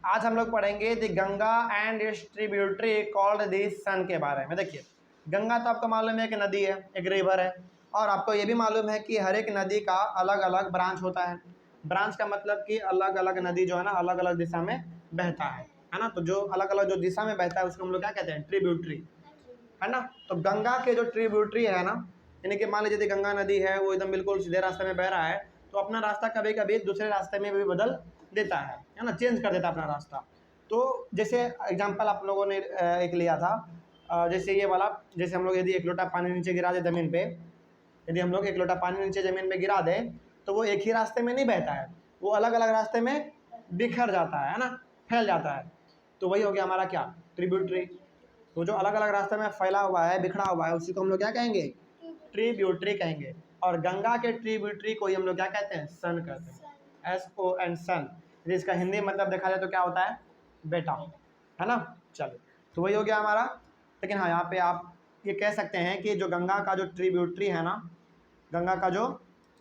आज हम लोग पढ़ेंगे the Ganga and its tributary called the Son के बारे में। देखिए, गंगा तो आपको मालूम है कि नदी है, एक रिवर है, और आपको ये भी मालूम है कि हर एक नदी का अलग अलग ब्रांच होता है। ब्रांच का मतलब कि अलग अलग नदी जो है ना अलग अलग दिशा में बहता है ना। तो जो अलग अलग जो दिशा में बहता है उसको हम लोग क्या कहते हैं, ट्रिब्यूटरी, है ना। तो गंगा के जो ट्रिब्यूटरी है ना, यानी कि मान लीजिए गंगा नदी है, वो एकदम बिल्कुल सीधे रास्ते में बह रहा है, तो अपना रास्ता कभी कभी दूसरे रास्ते में भी बदल देता है ना, चेंज कर देता है अपना रास्ता। तो जैसे एग्जांपल आप लोगों ने एक लिया था, जैसे ये वाला, जैसे हम लोग यदि एक लोटा पानी नीचे गिरा दे ज़मीन पे, यदि हम लोग एक लोटा पानी नीचे ज़मीन पे गिरा दें तो वो एक ही रास्ते में नहीं बहता है, वो अलग अलग रास्ते में बिखर जाता है ना, फैल जाता है। तो वही हो गया हमारा क्या, ट्रिब्यूटरी। तो जो अलग अलग रास्ते में फैला हुआ है, बिखरा हुआ है, उसी को हम लोग क्या कहेंगे, ट्रिब्यूटरी कहेंगे। और गंगा के ट्रिब्यूटरी को ही हम लोग क्या कहते हैं, सन कहते हैं, SON, सन। यदि इसका हिंदी मतलब देखा जाए तो क्या होता है, बेटा, है ना। चलो, तो वही हो गया हमारा। लेकिन हाँ, यहाँ पे आप ये कह सकते हैं कि जो गंगा का जो ट्रिब्यूटरी है ना, गंगा का जो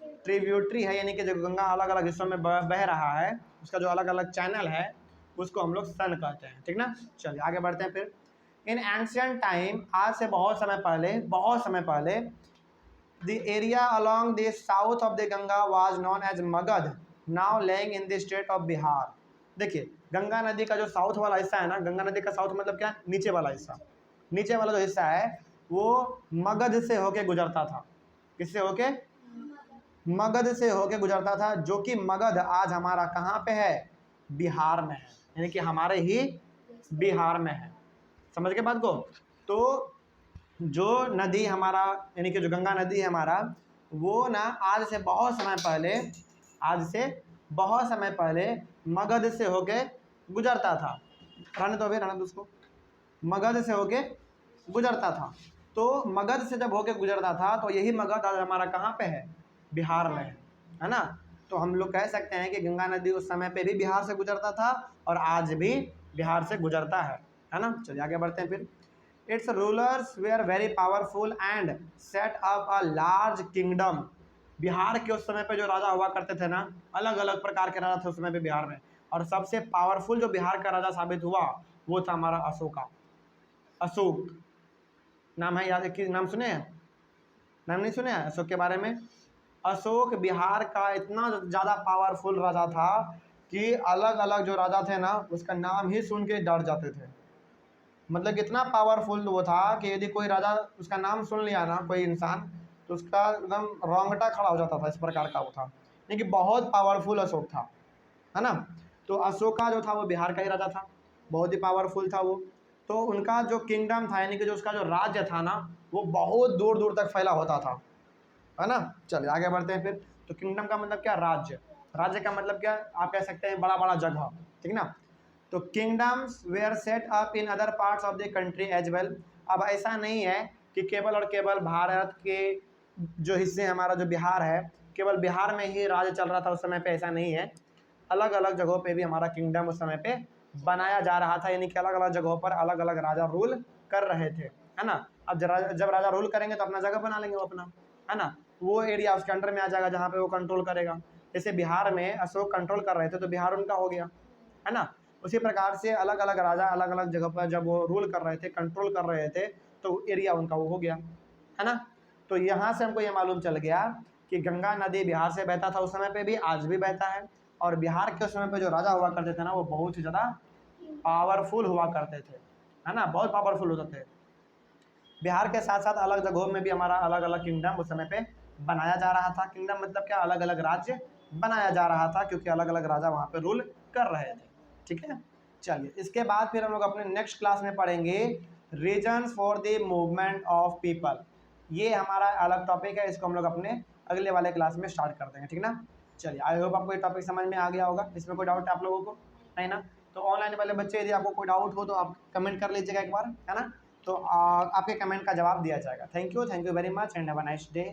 ट्रिब्यूटरी है, यानी कि जो गंगा अलग अलग हिस्सों में बह रहा है, उसका जो अलग अलग चैनल है उसको हम लोग सन कहते हैं, ठीक ना। चलिए आगे बढ़ते हैं फिर। इन एंशियंट टाइम, आज से बहुत समय पहले, the area along the south of the Ganga was known as Magadha, now laying in the state of Bihar. देखिए, गंगा नदी का जो साउथ वाला हिस्सा है ना, गंगा नदी का साउथ मतलब क्या, नीचे वाला हिस्सा, नीचे वाला जो हिस्सा है वो मगध से होके गुजरता था। किससे होके, मगध से होके गुजरता था, जो कि मगध आज हमारा कहाँ पे है, बिहार में है, यानी कि हमारे ही बिहार में है। समझ के बात को। तो जो नदी हमारा, यानी कि जो गंगा नदी है हमारा, वो ना आज से बहुत समय पहले मगध से होके गुजरता था। रहने दो उसको, मगध से होके गुजरता था। तो मगध से जब होके गुजरता था तो यही मगध आज हमारा कहाँ पे है, बिहार में है ना। तो हम लोग कह सकते हैं कि गंगा नदी उस समय पे भी बिहार से गुजरता था और आज भी बिहार से गुजरता है ना। चलिए आगे बढ़ते हैं फिर। Its rulers were very powerful and set up a large kingdom. Bihar के उस समय पे जो राजा हुआ करते थे ना, अलग अलग प्रकार के राजा थे उस समय पे बिहार में, और सबसे पावरफुल जो बिहार का राजा साबित हुआ वो था हमारा अशोका। अशोक नाम है, याद कि नाम सुने हैं, नाम नहीं सुने हैं अशोक के बारे में। अशोक बिहार का इतना ज़्यादा पावरफुल राजा था कि अलग अलग जो राजा थे ना उसका नाम ही सुन के डर जाते थे। मतलब इतना पावरफुल वो था कि यदि कोई राजा उसका नाम सुन लिया ना, कोई इंसान, तो उसका एकदम रोंगटा खड़ा हो जाता था, इस प्रकार का वो था, यानी कि बहुत पावरफुल अशोक था, है ना। तो अशोका जो था वो बिहार का ही राजा था, बहुत ही पावरफुल था वो। तो उनका जो किंगडम था, यानी कि जो उसका जो राज्य था ना, वो बहुत दूर दूर तक फैला होता था, है ना। चलिए आगे बढ़ते हैं फिर। तो किंगडम का मतलब क्या, राज्य। राज्य का मतलब क्या, आप कह सकते हैं बड़ा बड़ा जगह, ठीक ना। तो kingdoms were set up in other parts of the country as well. अब ऐसा नहीं है कि केवल और केवल भारत के जो हिस्से हमारा जो बिहार है, केवल बिहार में ही राज्य चल रहा था उस समय पे, ऐसा नहीं है। अलग अलग जगहों पे भी हमारा किंगडम उस समय पे बनाया जा रहा था, यानी कि अलग अलग जगहों पर अलग अलग राजा रूल कर रहे थे, है ना। अब जब राजा रूल करेंगे तो अपना जगह बना लेंगे वो अपना, है ना, वो एरिया उसके अंडर में आ जाएगा जहाँ पे वो कंट्रोल करेगा। जैसे बिहार में अशोक कंट्रोल कर रहे थे तो बिहार उनका हो गया, है ना। उसी प्रकार से अलग अलग राजा अलग अलग जगह पर जब वो रूल कर रहे थे, कंट्रोल कर रहे थे, तो एरिया उनका वो हो गया, है ना। तो यहाँ से हमको ये मालूम चल गया कि गंगा नदी बिहार से बहता था उस समय पे भी, आज भी बहता है। और बिहार के उस समय पे जो राजा हुआ करते थे ना, वो बहुत ही ज़्यादा पावरफुल हुआ करते थे, है ना, बहुत पावरफुल होते थे। बिहार के साथ साथ अलग जगहों में भी हमारा अलग अलग किंगडम उस समय पे बनाया जा रहा था। किंगडम मतलब क्या, अलग अलग राज्य बनाया जा रहा था, क्योंकि अलग अलग राजा वहाँ पे रूल कर रहे थे, ठीक है। चलिए इसके बाद फिर हम लोग अपने नेक्स्ट क्लास में पढ़ेंगे reasons for the movement of people. ये हमारा अलग टॉपिक है, इसको हम लोग अपने अगले वाले क्लास में स्टार्ट कर देंगे, ठीक ना। चलिए आई होप आपको ये टॉपिक समझ में आ गया होगा, इसमें कोई डाउट है आप लोगों को, नहीं ना। तो ऑनलाइन वाले बच्चे यदि आपको कोई डाउट हो तो आप कमेंट कर लीजिएगा एक बार, है ना। तो आपके कमेंट का जवाब दिया जाएगा। Thank you very much and have a nice day.